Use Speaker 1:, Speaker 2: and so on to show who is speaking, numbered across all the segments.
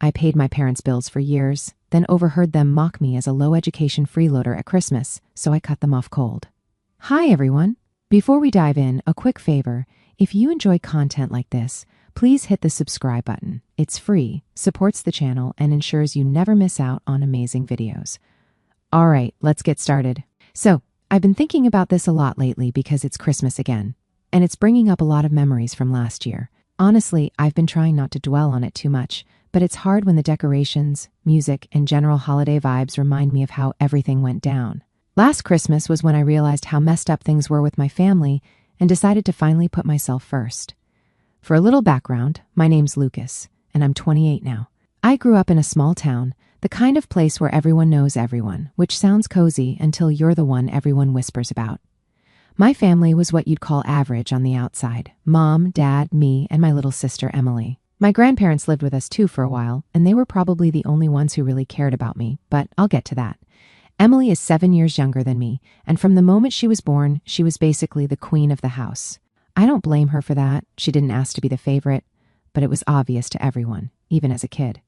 Speaker 1: I paid my parents' bills for years, then overheard them mock me as a low-education freeloader at Christmas, so I cut them off cold. Hi, everyone. Before we dive in, a quick favor. If you enjoy content like this, please hit the subscribe button. It's free, supports the channel, and ensures you never miss out on amazing videos. All right, let's get started. So, I've been thinking about this a lot lately because it's Christmas again, and it's bringing up a lot of memories from last year. Honestly, I've been trying not to dwell on it too much, but it's hard when the decorations, music, and general holiday vibes remind me of how everything went down. Last Christmas was when I realized how messed up things were with my family and decided to finally put myself first. For a little background, my name's Lucas, and I'm 28 now. I grew up in a small town, the kind of place where everyone knows everyone, which sounds cozy until you're the one everyone whispers about. My family was what you'd call average on the outside. Mom, Dad, me, and my little sister, Emily. My grandparents lived with us too for a while, and they were probably the only ones who really cared about me, but I'll get to that. Emily is 7 years younger than me, and from the moment she was born, she was basically the queen of the house. I don't blame her for that. She didn't ask to be the favorite, but it was obvious to everyone, even as a kid.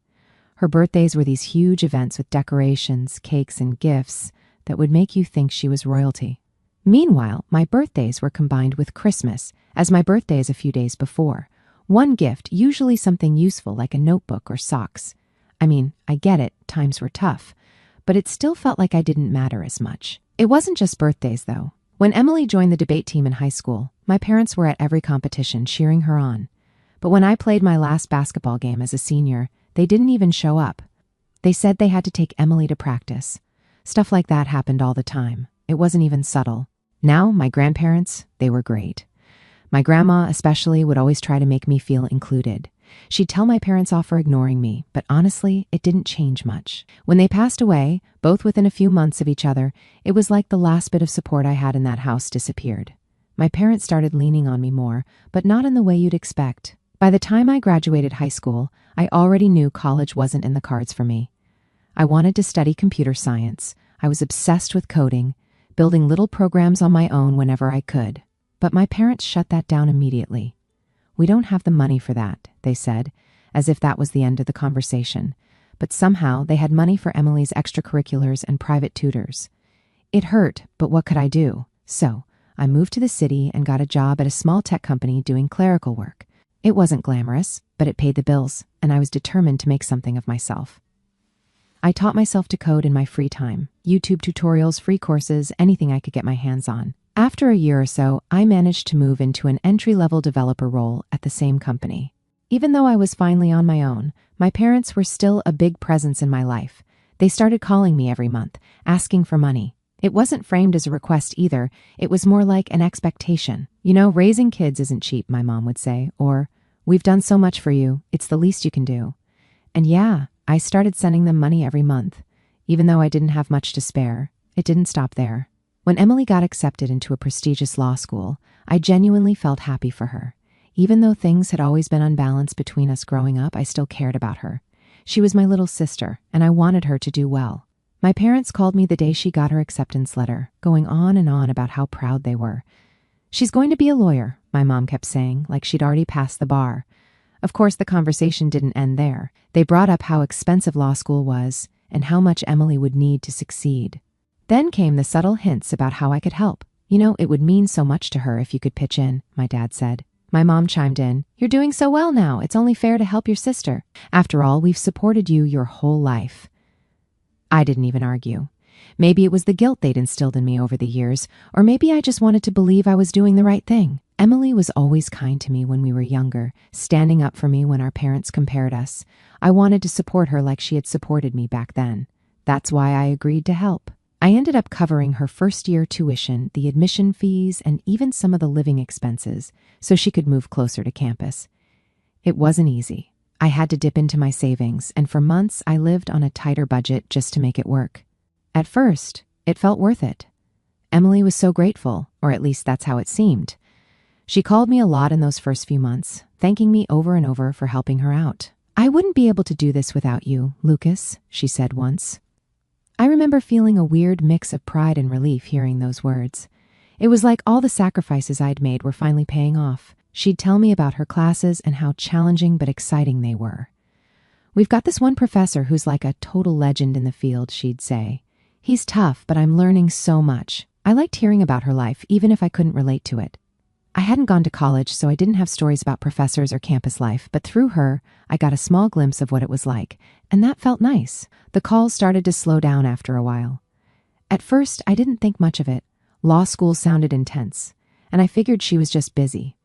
Speaker 1: Her birthdays were these huge events with decorations, cakes, and gifts that would make you think she was royalty. Meanwhile, my birthdays were combined with Christmas, as my birthday is a few days before. One gift, usually something useful like a notebook or socks. I mean, I get it, times were tough, but it still felt like I didn't matter as much. It wasn't just birthdays, though. When Emily joined the debate team in high school, my parents were at every competition cheering her on. But when I played my last basketball game as a senior, they didn't even show up. They said they had to take Emily to practice. Stuff like that happened all the time. It wasn't even subtle. Now, my grandparents, they were great. My grandma, especially, would always try to make me feel included. She'd tell my parents off for ignoring me, but honestly, it didn't change much. When they passed away, both within a few months of each other, it was like the last bit of support I had in that house disappeared. My parents started leaning on me more, but not in the way you'd expect. By the time I graduated high school, I already knew college wasn't in the cards for me. I wanted to study computer science. I was obsessed with coding, building little programs on my own whenever I could. But my parents shut that down immediately. "We don't have the money for that," they said, as if that was the end of the conversation. But somehow they had money for Emily's extracurriculars and private tutors. It hurt, but what could I do? So I moved to the city and got a job at a small tech company doing clerical work. It wasn't glamorous, but it paid the bills, and I was determined to make something of myself. I taught myself to code in my free time. YouTube tutorials, free courses, anything I could get my hands on. After a year or so, I managed to move into an entry-level developer role at the same company. Even though I was finally on my own, my parents were still a big presence in my life. They started calling me every month, asking for money. It wasn't framed as a request either. It was more like an expectation. You know, raising kids isn't cheap, my mom would say, or, "We've done so much for you, it's the least you can do." And yeah, I started sending them money every month. Even though I didn't have much to spare, it didn't stop there. When Emily got accepted into a prestigious law school, I genuinely felt happy for her. Even though things had always been unbalanced between us growing up, I still cared about her. She was my little sister, and I wanted her to do well. My parents called me the day she got her acceptance letter, going on and on about how proud they were. "She's going to be a lawyer," my mom kept saying, like she'd already passed the bar. Of course, the conversation didn't end there. They brought up how expensive law school was and how much Emily would need to succeed. Then came the subtle hints about how I could help. "You know, it would mean so much to her if you could pitch in," my dad said. My mom chimed in, "You're doing so well now. It's only fair to help your sister. After all, we've supported you your whole life." I didn't even argue. Maybe it was the guilt they'd instilled in me over the years, or maybe I just wanted to believe I was doing the right thing. Emily was always kind to me when we were younger, standing up for me when our parents compared us. I wanted to support her like she had supported me back then. That's why I agreed to help. I ended up covering her first-year tuition, the admission fees, and even some of the living expenses, so she could move closer to campus. It wasn't easy. I had to dip into my savings, and for months I lived on a tighter budget just to make it work. At first, it felt worth it. Emily was so grateful, or at least that's how it seemed. She called me a lot in those first few months, thanking me over and over for helping her out. "I wouldn't be able to do this without you, Lucas," she said once. I remember feeling a weird mix of pride and relief hearing those words. It was like all the sacrifices I'd made were finally paying off. She'd tell me about her classes and how challenging but exciting they were. We've got this one professor who's like a total legend in the field, she'd say. He's tough, but I'm learning so much. I liked hearing about her life, even if I couldn't relate to it. I hadn't gone to college, so I didn't have stories about professors or campus life, but through her, I got a small glimpse of what it was like, and that felt nice. The calls started to slow down after a while. At first, I didn't think much of it. Law school sounded intense, and I figured she was just busy.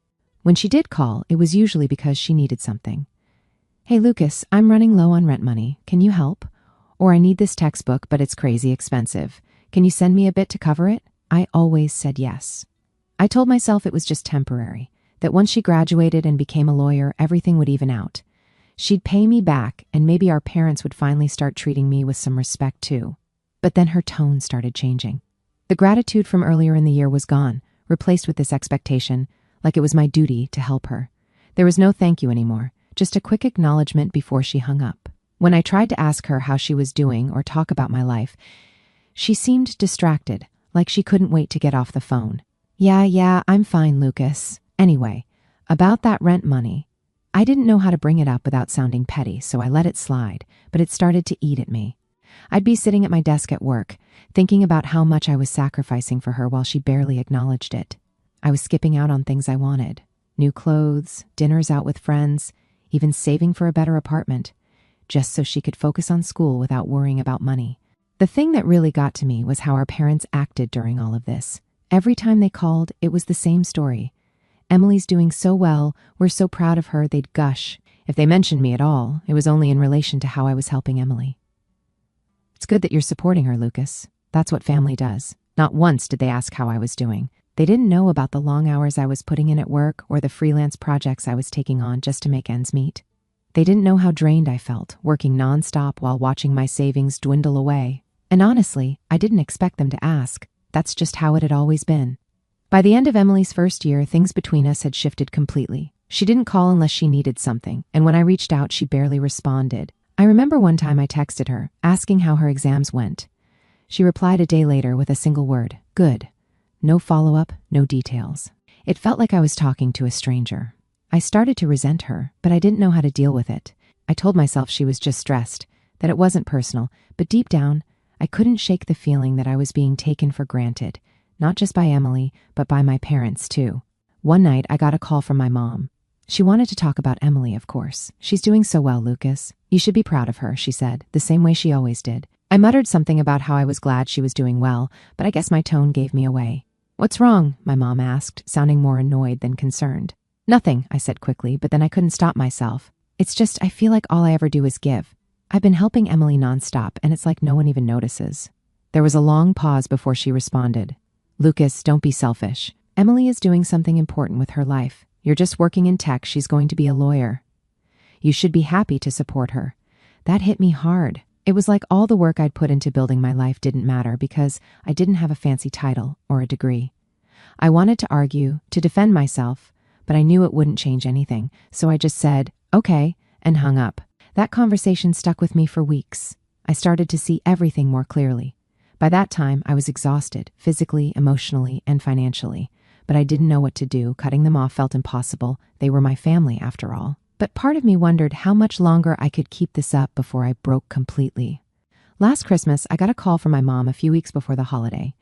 Speaker 1: When she did call, it was usually because she needed something. Hey, Lucas, I'm running low on rent money. Can you help? Or I need this textbook, but it's crazy expensive. Can you send me a bit to cover it? I always said yes. I told myself it was just temporary, that once she graduated and became a lawyer, everything would even out. She'd pay me back, and maybe our parents would finally start treating me with some respect too. But then her tone started changing. The gratitude from earlier in the year was gone, replaced with this expectation, like it was my duty to help her. There was no thank you anymore, just a quick acknowledgement before she hung up. When I tried to ask her how she was doing or talk about my life, she seemed distracted, like she couldn't wait to get off the phone. Yeah, I'm fine, Lucas. Anyway, about that rent money. I didn't know how to bring it up without sounding petty, so I let it slide, but it started to eat at me. I'd be sitting at my desk at work, thinking about how much I was sacrificing for her while she barely acknowledged it. I was skipping out on things I wanted. New clothes, dinners out with friends, even saving for a better apartment, just so she could focus on school without worrying about money. The thing that really got to me was how our parents acted during all of this. Every time they called, it was the same story. Emily's doing so well, we're so proud of her, they'd gush. If they mentioned me at all, it was only in relation to how I was helping Emily. It's good that you're supporting her, Lucas. That's what family does. Not once did they ask how I was doing. They didn't know about the long hours I was putting in at work or the freelance projects I was taking on just to make ends meet. They didn't know how drained I felt, working nonstop while watching my savings dwindle away. And honestly, I didn't expect them to ask. That's just how it had always been. By the end of Emily's first year, things between us had shifted completely. She didn't call unless she needed something, and when I reached out, she barely responded. I remember one time I texted her, asking how her exams went. She replied a day later with a single word, good. No follow-up, no details. It felt like I was talking to a stranger. I started to resent her, but I didn't know how to deal with it. I told myself she was just stressed, that it wasn't personal, but deep down, I couldn't shake the feeling that I was being taken for granted, not just by Emily, but by my parents too. One night, I got a call from my mom. She wanted to talk about Emily, of course. She's doing so well, Lucas. You should be proud of her, she said, the same way she always did. I muttered something about how I was glad she was doing well, but I guess my tone gave me away. What's wrong? My mom asked, sounding more annoyed than concerned. Nothing, I said quickly, but then I couldn't stop myself. It's just I feel like all I ever do is give. I've been helping Emily nonstop, and it's like no one even notices. There was a long pause before she responded. Lucas, don't be selfish. Emily is doing something important with her life. You're just working in tech. She's going to be a lawyer. You should be happy to support her. That hit me hard. It was like all the work I'd put into building my life didn't matter because I didn't have a fancy title or a degree. I wanted to argue, to defend myself, but I knew it wouldn't change anything, so I just said, okay, and hung up. That conversation stuck with me for weeks. I started to see everything more clearly. By that time, I was exhausted, physically, emotionally, and financially, but I didn't know what to do. Cutting them off felt impossible. They were my family, after all. But part of me wondered how much longer I could keep this up before I broke completely. Last Christmas, I got a call from my mom a few weeks before the holiday.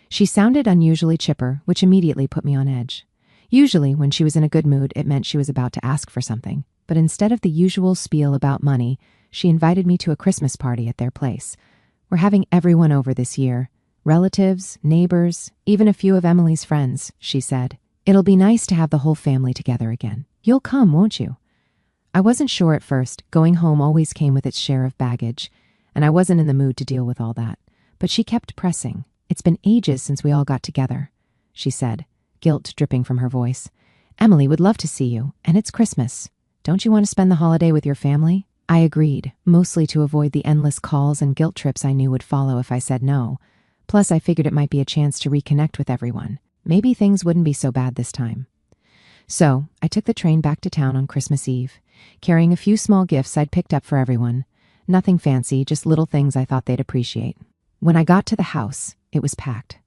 Speaker 1: She sounded unusually chipper, which immediately put me on edge. Usually, when she was in a good mood, it meant she was about to ask for something. But instead of the usual spiel about money, she invited me to a Christmas party at their place. We're having everyone over this year. Relatives, neighbors, even a few of Emily's friends, she said. It'll be nice to have the whole family together again. You'll come, won't you? I wasn't sure at first. Going home always came with its share of baggage, and I wasn't in the mood to deal with all that. But she kept pressing. It's been ages since we all got together, she said, guilt dripping from her voice. Emily would love to see you, and it's Christmas. Don't you want to spend the holiday with your family? I agreed, mostly to avoid the endless calls and guilt trips I knew would follow if I said no. Plus, I figured it might be a chance to reconnect with everyone. Maybe things wouldn't be so bad this time. So, I took the train back to town on Christmas Eve, carrying a few small gifts I'd picked up for everyone. Nothing fancy, just little things I thought they'd appreciate. When I got to the house, it was packed.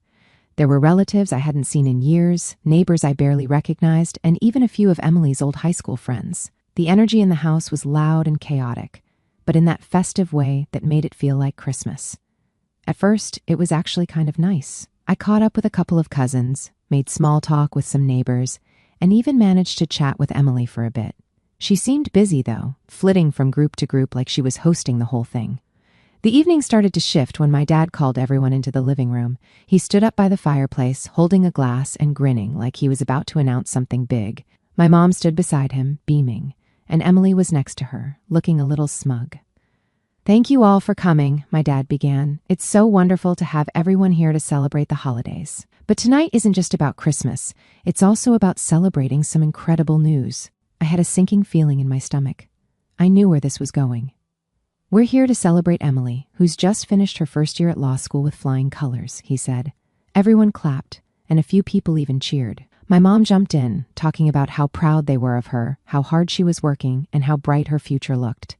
Speaker 1: There were relatives I hadn't seen in years, neighbors I barely recognized, and even a few of Emily's old high school friends. The energy in the house was loud and chaotic, but in that festive way that made it feel like Christmas. At first, it was actually kind of nice. I caught up with a couple of cousins, made small talk with some neighbors, and even managed to chat with Emily for a bit. She seemed busy, though, flitting from group to group like she was hosting the whole thing. The evening started to shift when my dad called everyone into the living room. He stood up by the fireplace, holding a glass and grinning like he was about to announce something big. My mom stood beside him, beaming, and Emily was next to her, looking a little smug. "Thank you all for coming," my dad began. "It's so wonderful to have everyone here to celebrate the holidays. But tonight isn't just about Christmas. It's also about celebrating some incredible news." I had a sinking feeling in my stomach. I knew where this was going. "We're here to celebrate Emily, who's just finished her first year at law school with flying colors," he said. Everyone clapped, and a few people even cheered. My mom jumped in, talking about how proud they were of her, how hard she was working, and how bright her future looked.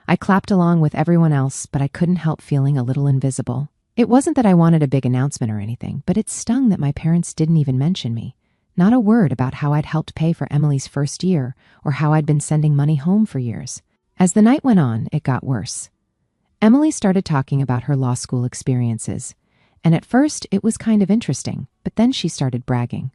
Speaker 1: I clapped along with everyone else, but I couldn't help feeling a little invisible. It wasn't that I wanted a big announcement or anything, but it stung that my parents didn't even mention me. Not a word about how I'd helped pay for Emily's first year, or how I'd been sending money home for years. As the night went on, it got worse. Emily started talking about her law school experiences, and at first it was kind of interesting, but then she started bragging.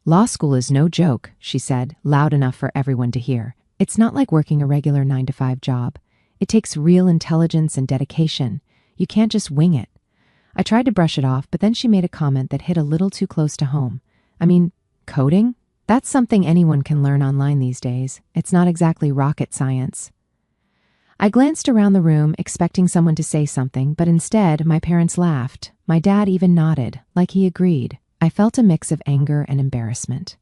Speaker 1: "Law school is no joke," she said, loud enough for everyone to hear. "It's not like working a regular 9-to-5 job. It takes real intelligence and dedication. You can't just wing it." I tried to brush it off, but then she made a comment that hit a little too close to home. I mean, coding? That's something anyone can learn online these days. It's not exactly rocket science. I glanced around the room, expecting someone to say something, but instead, my parents laughed. My dad even nodded, like he agreed. I felt a mix of anger and embarrassment.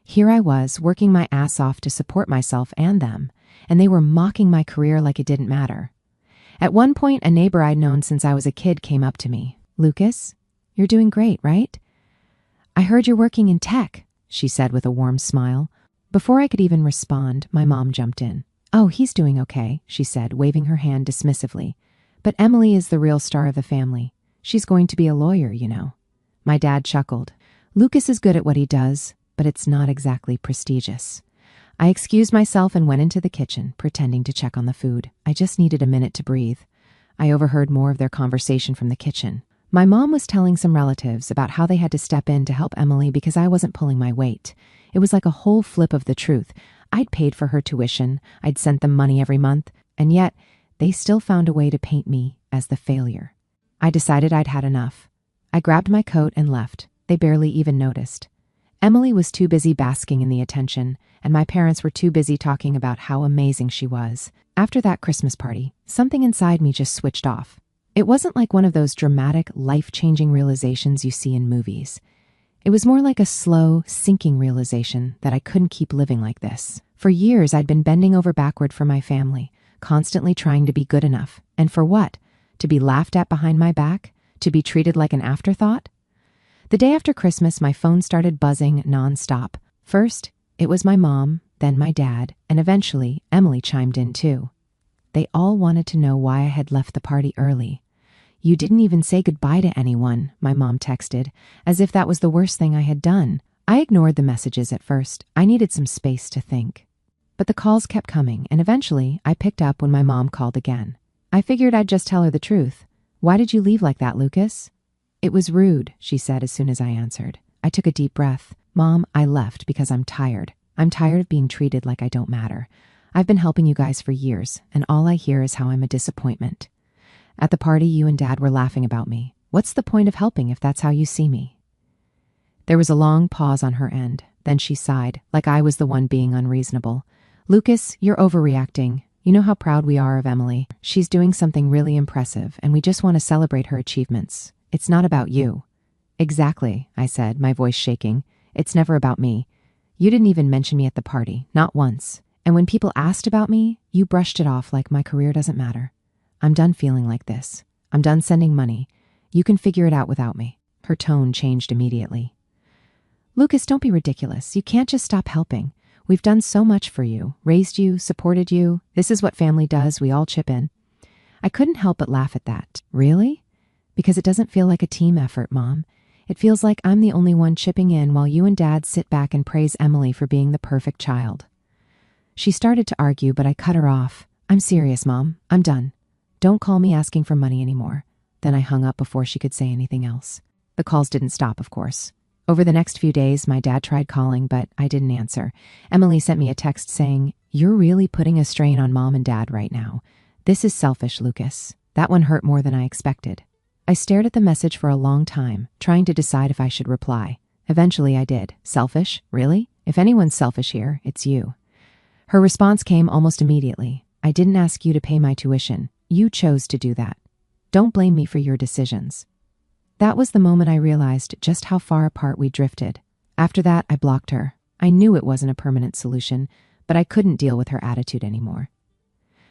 Speaker 1: Here I was, working my ass off to support myself and them, and they were mocking my career like it didn't matter. At one point, a neighbor I'd known since I was a kid came up to me. "Lucas, you're doing great, right?" "I heard you're working in tech," she said with a warm smile. Before I could even respond, my mom jumped in. "Oh, he's doing okay," she said, waving her hand dismissively. "But Emily is the real star of the family. She's going to be a lawyer, you know." My dad chuckled. "Lucas is good at what he does, but it's not exactly prestigious." I excused myself and went into the kitchen, pretending to check on the food. I just needed a minute to breathe. I overheard more of their conversation from the kitchen. My mom was telling some relatives about how they had to step in to help Emily because I wasn't pulling my weight. It was like a whole flip of the truth. I'd paid for her tuition, I'd sent them money every month, and yet they still found a way to paint me as the failure. I decided I'd had enough. I grabbed my coat and left. They barely even noticed. Emily was too busy basking in the attention, and my parents were too busy talking about how amazing she was. After that Christmas party, something inside me just switched off. It wasn't like one of those dramatic, life-changing realizations you see in movies. It was more like a slow, sinking realization that I couldn't keep living like this. For years, I'd been bending over backward for my family, constantly trying to be good enough. And for what? To be laughed at behind my back? To be treated like an afterthought? The day after Christmas, my phone started buzzing nonstop. First, it was my mom, then my dad, and eventually, Emily chimed in too. They all wanted to know why I had left the party early. "You didn't even say goodbye to anyone," my mom texted, as if that was the worst thing I had done. I ignored the messages at first. I needed some space to think. But the calls kept coming, and eventually I picked up when my mom called again. I figured I'd just tell her the truth. "Why did you leave like that, Lucas?" "It was rude," she said as soon as I answered. I took a deep breath. "Mom, I left because I'm tired. I'm tired of being treated like I don't matter. I've been helping you guys for years, and all I hear is how I'm a disappointment. At the party, you and Dad were laughing about me. What's the point of helping if that's how you see me?" There was a long pause on her end. Then she sighed, like I was the one being unreasonable. "Lucas, you're overreacting. You know how proud we are of Emily. She's doing something really impressive, and we just want to celebrate her achievements. It's not about you." "Exactly," I said, my voice shaking. "It's never about me. You didn't even mention me at the party, not once. And when people asked about me, you brushed it off like my career doesn't matter. I'm done feeling like this. I'm done sending money. You can figure it out without me." Her tone changed immediately. "Lucas, don't be ridiculous. You can't just stop helping. We've done so much for you, raised you, supported you. This is what family does. We all chip in." I couldn't help but laugh at that. "Really? Because it doesn't feel like a team effort, Mom. It feels like I'm the only one chipping in while you and Dad sit back and praise Emily for being the perfect child." She started to argue, but I cut her off. I'm serious, Mom. I'm done. Don't call me asking for money anymore. Then I hung up before she could say anything else. The calls didn't stop, of course. Over the next few days, my dad tried calling, but I didn't answer. Emily sent me a text saying, "You're really putting a strain on Mom and Dad right now. This is selfish, Lucas." That one hurt more than I expected. I stared at the message for a long time, trying to decide if I should reply. Eventually I did. Selfish? Really? If anyone's selfish here, it's you. Her response came almost immediately. "I didn't ask you to pay my tuition. You chose to do that. Don't blame me for your decisions." That was the moment I realized just how far apart we drifted. After that, I blocked her. I knew it wasn't a permanent solution, but I couldn't deal with her attitude anymore.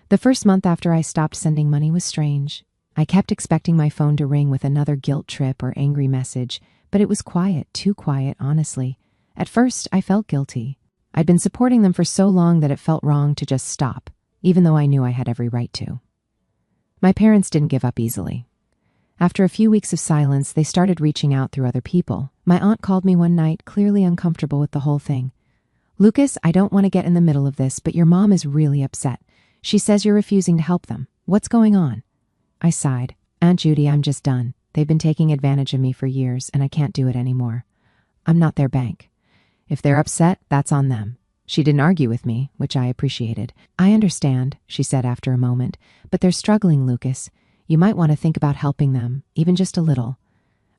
Speaker 1: The first month after I stopped sending money was strange. I kept expecting my phone to ring with another guilt trip or angry message, but it was quiet, too quiet, honestly. At first, I felt guilty. I'd been supporting them for so long that it felt wrong to just stop, even though I knew I had every right to. My parents didn't give up easily. After a few weeks of silence, they started reaching out through other people. My aunt called me one night, clearly uncomfortable with the whole thing. "Lucas, I don't want to get in the middle of this, but your mom is really upset. She says you're refusing to help them. What's going on?" I sighed. "Aunt Judy, I'm just done. They've been taking advantage of me for years, and I can't do it anymore. I'm not their bank. If they're upset, that's on them." She didn't argue with me, which I appreciated. "I understand," she said after a moment, "but they're struggling, Lucas. You might want to think about helping them, even just a little."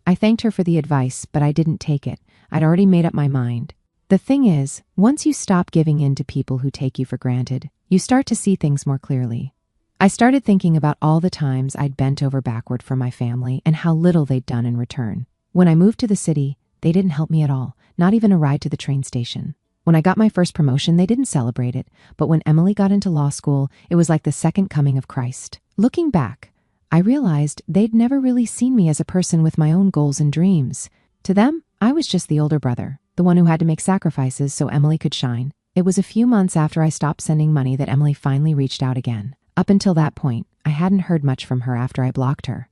Speaker 1: I thanked her for the advice, but I didn't take it. I'd already made up my mind. The thing is, once you stop giving in to people who take you for granted, you start to see things more clearly. I started thinking about all the times I'd bent over backward for my family and how little they'd done in return. When I moved to the city, they didn't help me at all, not even a ride to the train station. When I got my first promotion, they didn't celebrate it, but when Emily got into law school, it was like the second coming of Christ. Looking back, I realized they'd never really seen me as a person with my own goals and dreams. To them, I was just the older brother, the one who had to make sacrifices so Emily could shine. It was a few months after I stopped sending money that Emily finally reached out again. Up until that point, I hadn't heard much from her after I blocked her.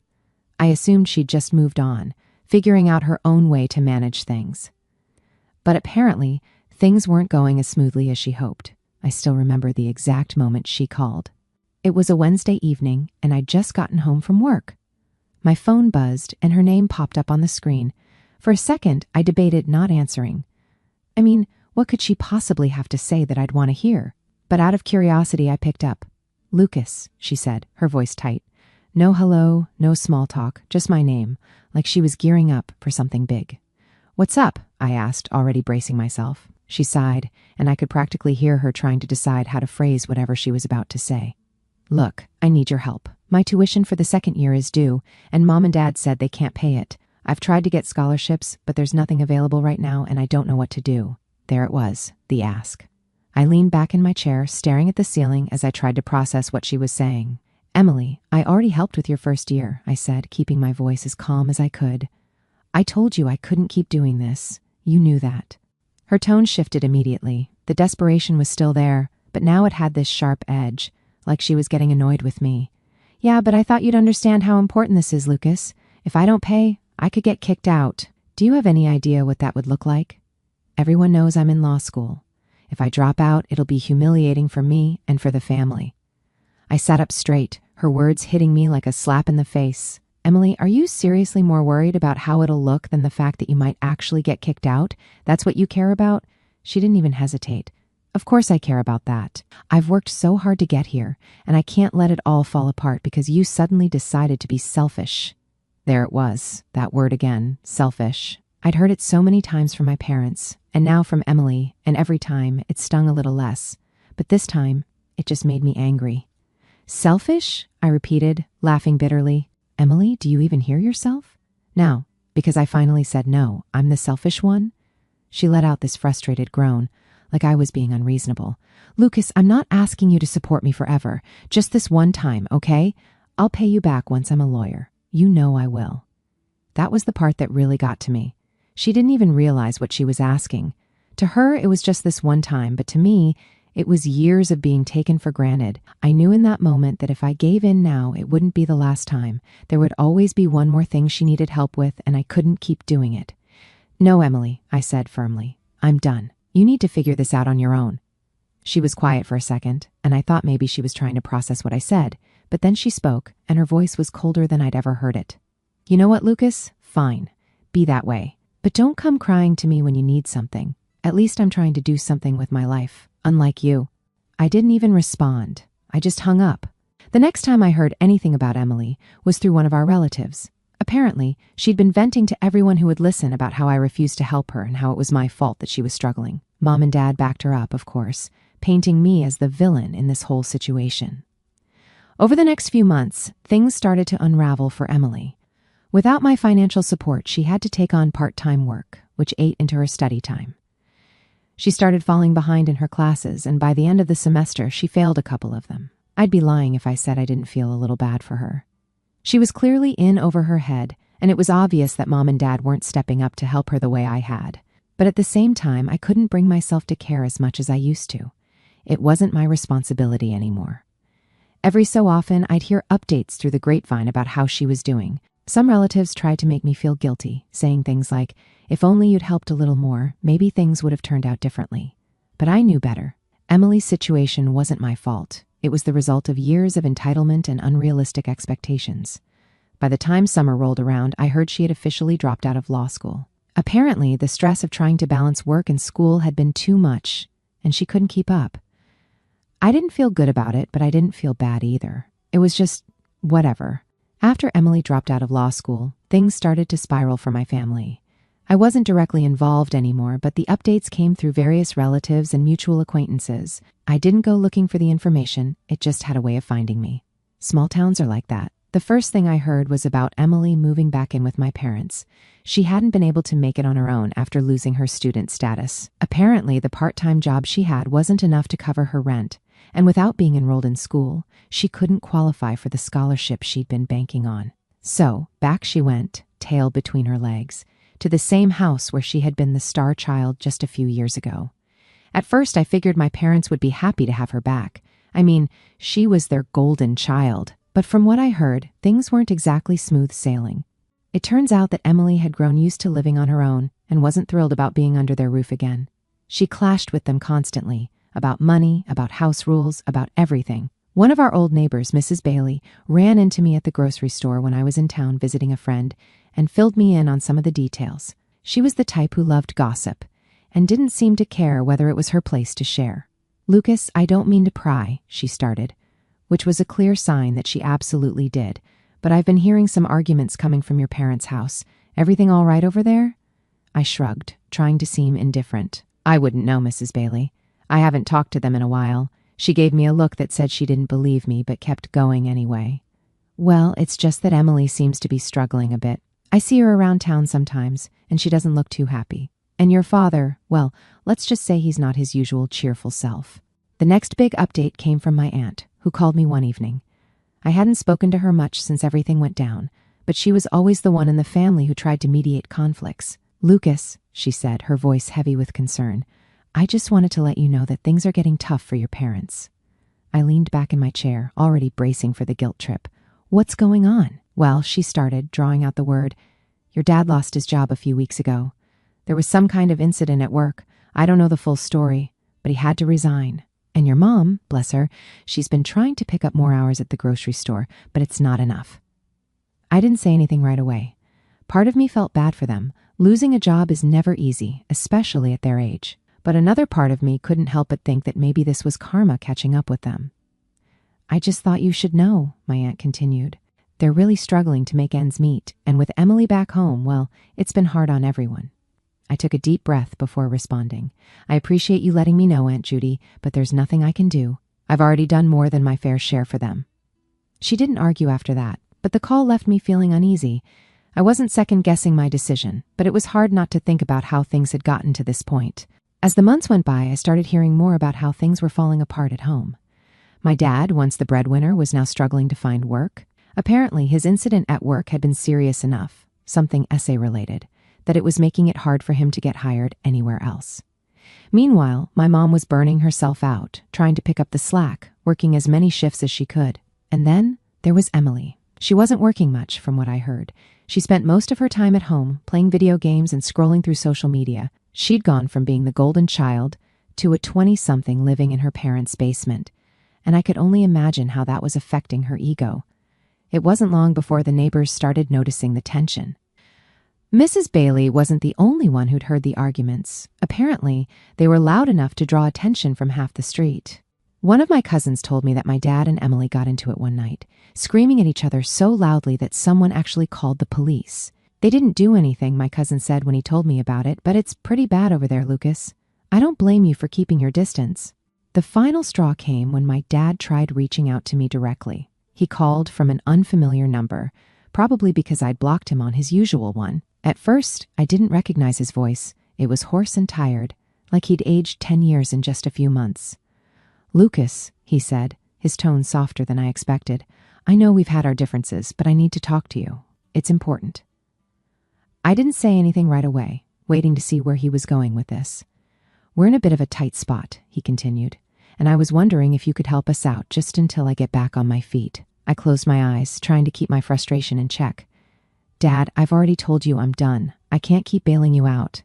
Speaker 1: I assumed she'd just moved on, figuring out her own way to manage things. But apparently, things weren't going as smoothly as she hoped. I still remember the exact moment she called. It was a Wednesday evening, and I'd just gotten home from work. My phone buzzed, and her name popped up on the screen. For a second, I debated not answering. I mean, what could she possibly have to say that I'd want to hear? But out of curiosity, I picked up. "Lucas," she said, her voice tight. No hello, no small talk, just my name, like she was gearing up for something big. "What's up?" I asked, already bracing myself. She sighed, and I could practically hear her trying to decide how to phrase whatever she was about to say. "Look, I need your help. My tuition for the second year is due, and Mom and Dad said they can't pay it. I've tried to get scholarships, but there's nothing available right now, and I don't know what to do." There it was, the ask. I leaned back in my chair, staring at the ceiling as I tried to process what she was saying. "Emily, I already helped with your first year," I said, keeping my voice as calm as I could. "I told you I couldn't keep doing this. You knew that." Her tone shifted immediately. The desperation was still there, but now it had this sharp edge, like she was getting annoyed with me. "Yeah, but I thought you'd understand how important this is, Lucas. If I don't pay, I could get kicked out. Do you have any idea what that would look like? Everyone knows I'm in law school. If I drop out, it'll be humiliating for me and for the family." I sat up straight, her words hitting me like a slap in the face. "Emily, are you seriously more worried about how it'll look than the fact that you might actually get kicked out? That's what you care about?" She didn't even hesitate. "Of course I care about that. I've worked so hard to get here, and I can't let it all fall apart because you suddenly decided to be selfish." There it was, that word again, selfish. I'd heard it so many times from my parents, and now from Emily, and every time it stung a little less. But this time, it just made me angry. "Selfish?" I repeated, laughing bitterly. "Emily, do you even hear yourself?" Now, because I finally said no, I'm the selfish one? She let out this frustrated groan, like I was being unreasonable. "Lucas, I'm not asking you to support me forever. Just this one time, okay? I'll pay you back once I'm a lawyer. You know I will." That was the part that really got to me. She didn't even realize what she was asking. To her, it was just this one time, but to me, it was years of being taken for granted. I knew in that moment that if I gave in now, it wouldn't be the last time. There would always be one more thing she needed help with, and I couldn't keep doing it. "No, Emily," I said firmly. "I'm done. You need to figure this out on your own." She was quiet for a second, and I thought maybe she was trying to process what I said, but then she spoke, and her voice was colder than I'd ever heard it. You know what, Lucas? Fine. Be that way. But don't come crying to me when you need something. At least I'm trying to do something with my life, unlike you. I didn't even respond. I just hung up. The next time I heard anything about Emily was through one of our relatives. Apparently, she'd been venting to everyone who would listen about how I refused to help her and how it was my fault that she was struggling. Mom and Dad backed her up, of course, painting me as the villain in this whole situation. Over the next few months, things started to unravel for Emily. Without my financial support, she had to take on part-time work, which ate into her study time. She started falling behind in her classes, and by the end of the semester, she failed a couple of them. I'd be lying if I said I didn't feel a little bad for her. She was clearly in over her head, and it was obvious that Mom and Dad weren't stepping up to help her the way I had. But at the same time, I couldn't bring myself to care as much as I used to. It wasn't my responsibility anymore. Every so often, I'd hear updates through the grapevine about how she was doing. Some relatives tried to make me feel guilty, saying things like, if only you'd helped a little more, maybe things would have turned out differently. But I knew better. Emily's situation wasn't my fault. It was the result of years of entitlement and unrealistic expectations. By the time summer rolled around, I heard she had officially dropped out of law school. Apparently, the stress of trying to balance work and school had been too much, and she couldn't keep up. I didn't feel good about it, but I didn't feel bad either. It was just whatever. After Emily dropped out of law school, things started to spiral for my family. I wasn't directly involved anymore, but the updates came through various relatives and mutual acquaintances. I didn't go looking for the information, it just had a way of finding me. Small towns are like that. The first thing I heard was about Emily moving back in with my parents. She hadn't been able to make it on her own after losing her student status. Apparently, the part-time job she had wasn't enough to cover her rent, and without being enrolled in school, she couldn't qualify for the scholarship she'd been banking on. So, back she went, tail between her legs, to the same house where she had been the star child just a few years ago. At first, I figured my parents would be happy to have her back. I mean, she was their golden child. But from what I heard, things weren't exactly smooth sailing. It turns out that Emily had grown used to living on her own and wasn't thrilled about being under their roof again. She clashed with them constantly, about money, about house rules, about everything. One of our old neighbors, Mrs. Bailey, ran into me at the grocery store when I was in town visiting a friend and filled me in on some of the details. She was the type who loved gossip and didn't seem to care whether it was her place to share. Lucas, I don't mean to pry, she started, which was a clear sign that she absolutely did. But I've been hearing some arguments coming from your parents' house. Everything all right over there? I shrugged, trying to seem indifferent. I wouldn't know, Mrs. Bailey. I haven't talked to them in a while. She gave me a look that said she didn't believe me, but kept going anyway. Well, it's just that Emily seems to be struggling a bit. I see her around town sometimes, and she doesn't look too happy. And your father, well, let's just say he's not his usual cheerful self. The next big update came from my aunt, who called me one evening. I hadn't spoken to her much since everything went down, but she was always the one in the family who tried to mediate conflicts. Lucas, she said, her voice heavy with concern, I just wanted to let you know that things are getting tough for your parents. I leaned back in my chair, already bracing for the guilt trip. What's going on? Well, she started, drawing out the word. Your dad lost his job a few weeks ago. There was some kind of incident at work. I don't know the full story, but he had to resign. And your mom, bless her, she's been trying to pick up more hours at the grocery store, but it's not enough. I didn't say anything right away. Part of me felt bad for them. Losing a job is never easy, especially at their age. But another part of me couldn't help but think that maybe this was karma catching up with them. I just thought you should know, my aunt continued. They're really struggling to make ends meet, and with Emily back home, well, it's been hard on everyone. I took a deep breath before responding. I appreciate you letting me know, Aunt Judy, but there's nothing I can do. I've already done more than my fair share for them. She didn't argue after that, but the call left me feeling uneasy. I wasn't second-guessing my decision, but it was hard not to think about how things had gotten to this point. As the months went by, I started hearing more about how things were falling apart at home. My dad, once the breadwinner, was now struggling to find work. Apparently, his incident at work had been serious enough, something essay-related, that it was making it hard for him to get hired anywhere else. Meanwhile, my mom was burning herself out, trying to pick up the slack, working as many shifts as she could. And then there was Emily. She wasn't working much, from what I heard. She spent most of her time at home, playing video games and scrolling through social media. She'd gone from being the golden child to a 20-something living in her parents' basement, and I could only imagine how that was affecting her ego. It wasn't long before the neighbors started noticing the tension. Mrs. Bailey wasn't the only one who'd heard the arguments. Apparently, they were loud enough to draw attention from half the street. One of my cousins told me that my dad and Emily got into it one night, screaming at each other so loudly that someone actually called the police. They didn't do anything, my cousin said when he told me about it, but it's pretty bad over there, Lucas. I don't blame you for keeping your distance. The final straw came when my dad tried reaching out to me directly. He called from an unfamiliar number, probably because I'd blocked him on his usual one. At first, I didn't recognize his voice. It was hoarse and tired, like he'd aged 10 years in just a few months. "Lucas," he said, his tone softer than I expected. "I know we've had our differences, but I need to talk to you. It's important." I didn't say anything right away, waiting to see where he was going with this. "We're in a bit of a tight spot," he continued, "and I was wondering if you could help us out just until I get back on my feet." I closed my eyes, trying to keep my frustration in check. "Dad, I've already told you I'm done. I can't keep bailing you out."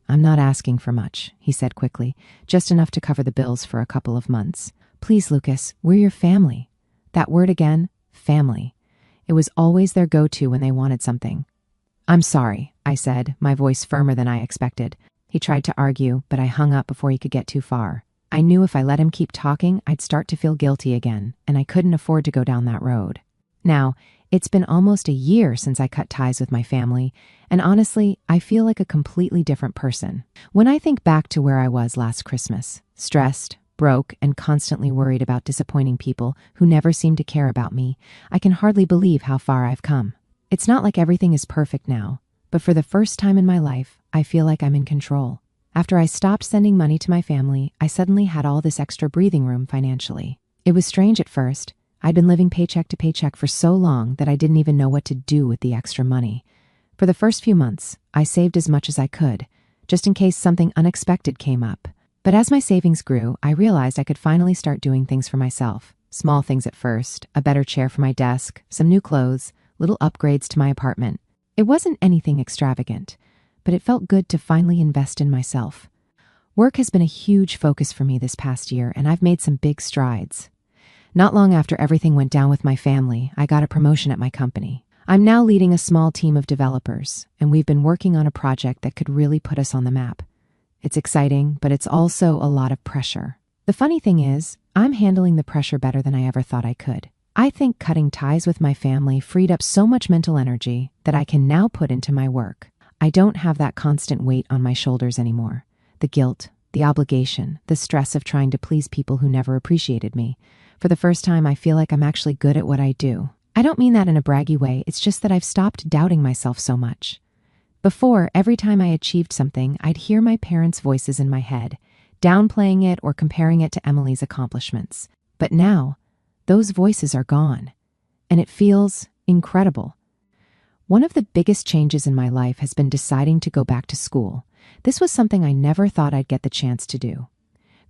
Speaker 1: "I'm not asking for much," he said quickly, "just enough to cover the bills for a couple of months. Please, Lucas, we're your family." That word again, family. It was always their go-to when they wanted something. "I'm sorry," I said, my voice firmer than I expected. He tried to argue, but I hung up before he could get too far. I knew if I let him keep talking, I'd start to feel guilty again, and I couldn't afford to go down that road. Now, it's been almost a year since I cut ties with my family, and honestly, I feel like a completely different person. When I think back to where I was last Christmas, stressed, broke, and constantly worried about disappointing people who never seemed to care about me, I can hardly believe how far I've come. It's not like everything is perfect now, but for the first time in my life, I feel like I'm in control. After I stopped sending money to my family, I suddenly had all this extra breathing room financially. It was strange at first. I'd been living paycheck to paycheck for so long that I didn't even know what to do with the extra money. For the first few months, I saved as much as I could, just in case something unexpected came up. But as my savings grew, I realized I could finally start doing things for myself. Small things at first, a better chair for my desk, some new clothes, little upgrades to my apartment. It wasn't anything extravagant, but it felt good to finally invest in myself. Work has been a huge focus for me this past year, and I've made some big strides. Not long after everything went down with my family, I got a promotion at my company. I'm now leading a small team of developers, and we've been working on a project that could really put us on the map. It's exciting, but it's also a lot of pressure. The funny thing is, I'm handling the pressure better than I ever thought I could. I think cutting ties with my family freed up so much mental energy that I can now put into my work. I don't have that constant weight on my shoulders anymore. The guilt, the obligation, the stress of trying to please people who never appreciated me. For the first time, I feel like I'm actually good at what I do. I don't mean that in a braggy way, it's just that I've stopped doubting myself so much. Before, every time I achieved something, I'd hear my parents' voices in my head, downplaying it or comparing it to Emily's accomplishments. But now, those voices are gone, and it feels incredible. One of the biggest changes in my life has been deciding to go back to school. This was something I never thought I'd get the chance to do.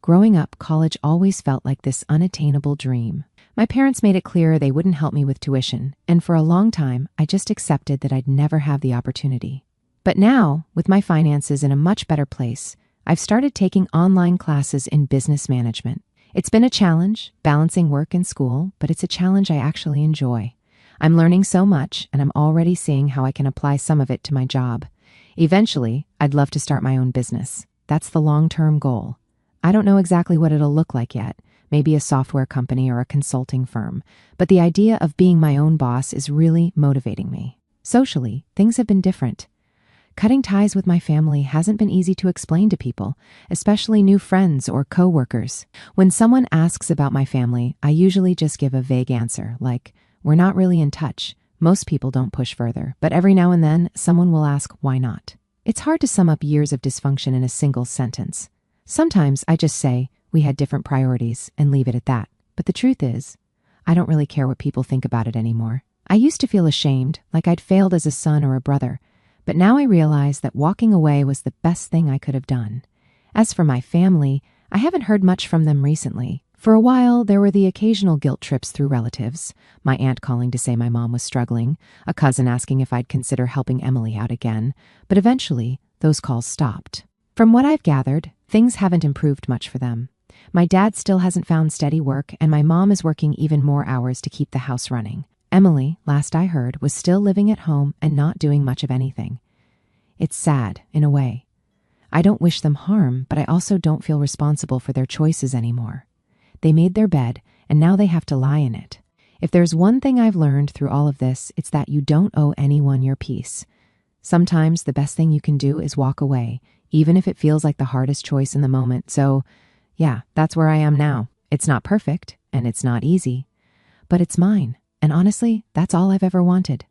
Speaker 1: Growing up, college always felt like this unattainable dream. My parents made it clear they wouldn't help me with tuition, and for a long time, I just accepted that I'd never have the opportunity. But now, with my finances in a much better place, I've started taking online classes in business management. It's been a challenge, balancing work and school, but it's a challenge I actually enjoy. I'm learning so much, and I'm already seeing how I can apply some of it to my job. Eventually, I'd love to start my own business. That's the long-term goal. I don't know exactly what it'll look like yet, maybe a software company or a consulting firm, but the idea of being my own boss is really motivating me. Socially, things have been different. Cutting ties with my family hasn't been easy to explain to people, especially new friends or coworkers. When someone asks about my family, I usually just give a vague answer, like, "We're not really in touch." Most people don't push further, but every now and then, someone will ask, "Why not?" It's hard to sum up years of dysfunction in a single sentence. Sometimes I just say, "We had different priorities," and leave it at that. But the truth is, I don't really care what people think about it anymore. I used to feel ashamed, like I'd failed as a son or a brother, but now I realize that walking away was the best thing I could have done. As for my family, I haven't heard much from them recently. For a while, there were the occasional guilt trips through relatives, my aunt calling to say my mom was struggling, a cousin asking if I'd consider helping Emily out again, but eventually, those calls stopped. From what I've gathered, Things haven't improved much for them. My dad still hasn't found steady work, and my mom is working even more hours to keep the house running. Emily, last I heard, was still living at home and not doing much of anything. It's sad, in a way. I don't wish them harm, but I also don't feel responsible for their choices anymore. They made their bed, and now they have to lie in it. If there's one thing I've learned through all of this, it's that you don't owe anyone your peace. Sometimes the best thing you can do is walk away, even if it feels like the hardest choice in the moment. So, yeah, that's where I am now. It's not perfect, and it's not easy, but it's mine. And honestly, that's all I've ever wanted.